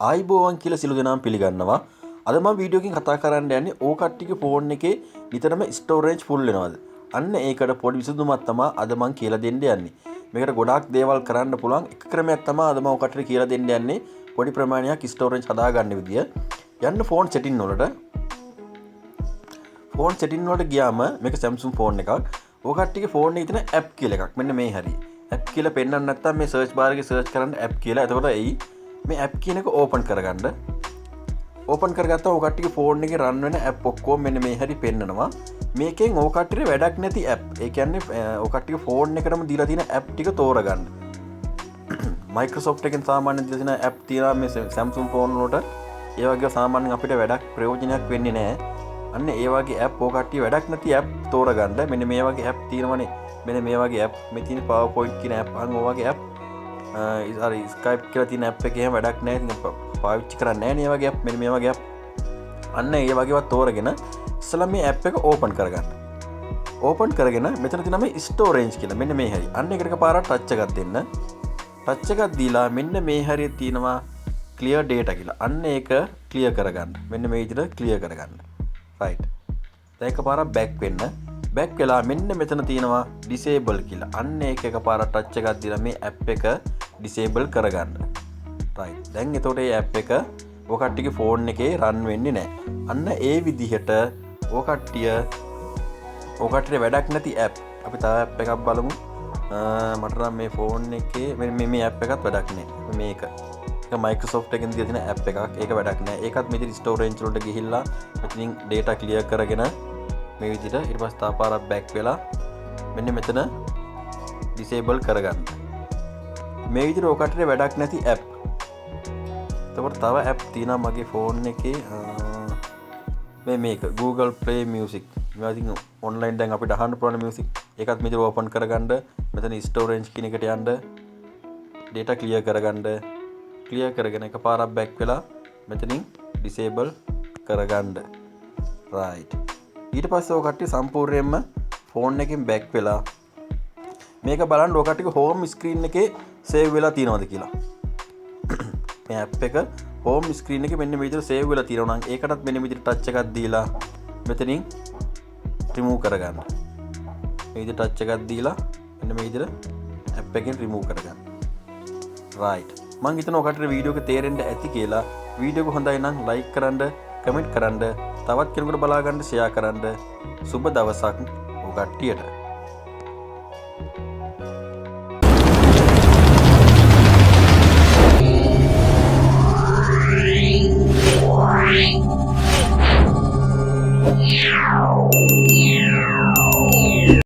ආයිබෝවන් කියලා සිළු දෙනාම පිළිගන්නවා. අද මම වීඩියෝ එකකින් කතා කරන්න යන්නේ ඕ කට්ටියගේ ෆෝන් එකේ නිතරම ස්ටෝරේජ් ෆුල් වෙනවද? අන්න ඒකට පොඩි විසඳුමක් තමයි අද මම කියලා දෙන්න යන්නේ. මේකට ගොඩාක් දේවල් කරන්න පුළුවන්. එක ක්‍රමයක් තමයි අද මම ඕ කට්ටියට කියලා දෙන්න යන්නේ. පොඩි ප්‍රමාණයක් ස්ටෝරේජ් හදාගන්න විදිය. යන්න ෆෝන් සෙටින් වලට. ෆෝන් සෙටින් වලට ගියාම මේක Samsung ෆෝන් එකක්. ඕ කට්ටියගේ ෆෝන් එකේ තියෙන ඇප් කියලා එකක්. මෙන්න මේ හරිය. ඇප් කියලා පෙන්නන්න නැත්නම් මේ සර්ච් බාර් එකේ සර්ච් කරන්න ඇප් කියලා. එතකොට එයි මේ ඇප් කියන එක ඕපන් කරගන්න. ඕපන් කරගත්තා ඔය කට්ටියගේ ෆෝන් එකේ රන් වෙන ඇප් ඔක්කොම මෙන්න මේ හැටි පෙන්නනවා. මේකෙන් ඔය කට්ටියට වැඩක් නැති ඇප්. ඒ කියන්නේ ඔය කට්ටියගේ ෆෝන් එකටම දීලා තියෙන ඇප් ටික තෝරගන්න. Microsoft එකෙන් සාමාන්‍යයෙන් දීලා තියෙන ඇප් තියෙනවා මේ Samsung ෆෝන් වලට. ඒ වගේ සාමාන්‍යයෙන් අපිට වැඩක් ප්‍රයෝජනයක් වෙන්නේ නැහැ. අන්න ඒ වගේ ඇප් ඔය කට්ටිය වැඩක් නැති ඇප් තෝරගන්න. මෙන්න මේ වගේ ඇප් තියෙනවනේ. මෙන්න මේ වගේ ඇප් මේ තියෙන PowerPoint කියන ඇප් අන්න ඔය වගේ ඇප් හරි Skype කියලා තියෙන ඇප් එකේ වැඩක් නැහැ. ඉතින් පාවිච්චි කරන්නේ නැහැ නේ වගේ ඇප්. මෙන්න මේ වගේ ඇප්. අන්න ඒ වගේවත් තෝරගෙන ඉස්සලා මේ ඇප් එක ඕපන් කරගන්න. ඕපන් කරගෙන මෙතන තියෙනවා මේ ස්ටෝරේජ් කියලා. මෙන්න මේ හැටි. අන්න ඒකට එකපාරට ටච් එකක් දෙන්න. ටච් එකක් දීලා මෙන්න මේ හැරිය තියෙනවා clear data කියලා. අන්න ඒක ක්ලියර් කරගන්න. මෙන්න මේ විදිහට ක්ලියර් කරගන්න. right. දැන් එකපාරක් බෑක් වෙන්න. බෑක් වෙලා මෙන්න මෙතන තියෙනවා disable කියලා. අන්න ඒක එකපාරක් ටච් එකක් දීලා මේ ඇප් එක disable කරගන්න. right. දැන් එතකොට මේ ඇප් එක ඔය කට්ටියගේ ෆෝන් එකේ රන් වෙන්නේ නැහැ. අන්න ඒ විදිහට ඔය කට්ටියට වැඩක් නැති ඇප්. අපි තව ඇප් එකක් බලමු. මට නම් මේ ෆෝන් එකේ මේ ඇප් එකත් වැඩක් නැහැ. මේක. ඒක Microsoft එකෙන් දීලා තියෙන ඇප් එකක්. ඒක වැඩක් නැහැ. ඒකත් මෙතන ස්ටෝරේජ් වලට ගිහිල්ලා මෙතනින් data clear කරගෙන මේ විදිහට ඊට පස්සේ තව පාරක් බෑක් වෙලා මෙන්න මෙතන disable කරගන්න. මේ විදිහට ඔය කට්ටියට වැඩක් නැති ඇප්. එතකොට තව ඇප් තියෙනවා මගේ ෆෝන් එකේ මේක Google Play Music. මේවා ඉතින් ඔන්ලයින් දැන් අපිට අහන්න පුළුවන් මියුසික්. ඒකත් මෙතන ඕපන් කරගන්න. මෙතන ස්ටෝරේජ් කියන එකට යන්න. data clear කරගන්න. clear කරගෙන එකපාරක් බෑක් වෙලා මෙතනින් disable කරගන්න. right. ඊට පස්සේ ඔය කට්ටිය සම්පූර්ණයෙන්ම ෆෝන් එකෙන් බෑක් වෙලා මේක බලන්න ඔය කට්ටියගේ හෝම් ස්ක්‍රීන් එකේ සේව් වෙලා තියෙනවද කියලා. මේ ඇප් එක හෝම් ස්ක්‍රීන් එකේ මෙන්න මේ විදිහට සේව් වෙලා තියෙනවා නම් ඒකටත් මෙන්න මේ විදිහට ටච් එකක් දීලා මෙතනින් රිමූව් කරගන්න. මේ විදිහට ටච් එකක් දීලා මෙන්න මේ විදිහට ඇප් එකෙන් රිමූව් කරගන්න. right. මම හිතනවා ඔය කට්ටියට වීඩියෝ එක තේරෙන්න ඇති කියලා. වීඩියෝ එක හොඳයි නම් ලයික් කරන්න, කමෙන්ට් කරන්න, තවත් කෙනෙකුට බලා ගන්න ෂෙයා කරන්න. සුබ දවසක් ඔය කට්ටියට. Wow.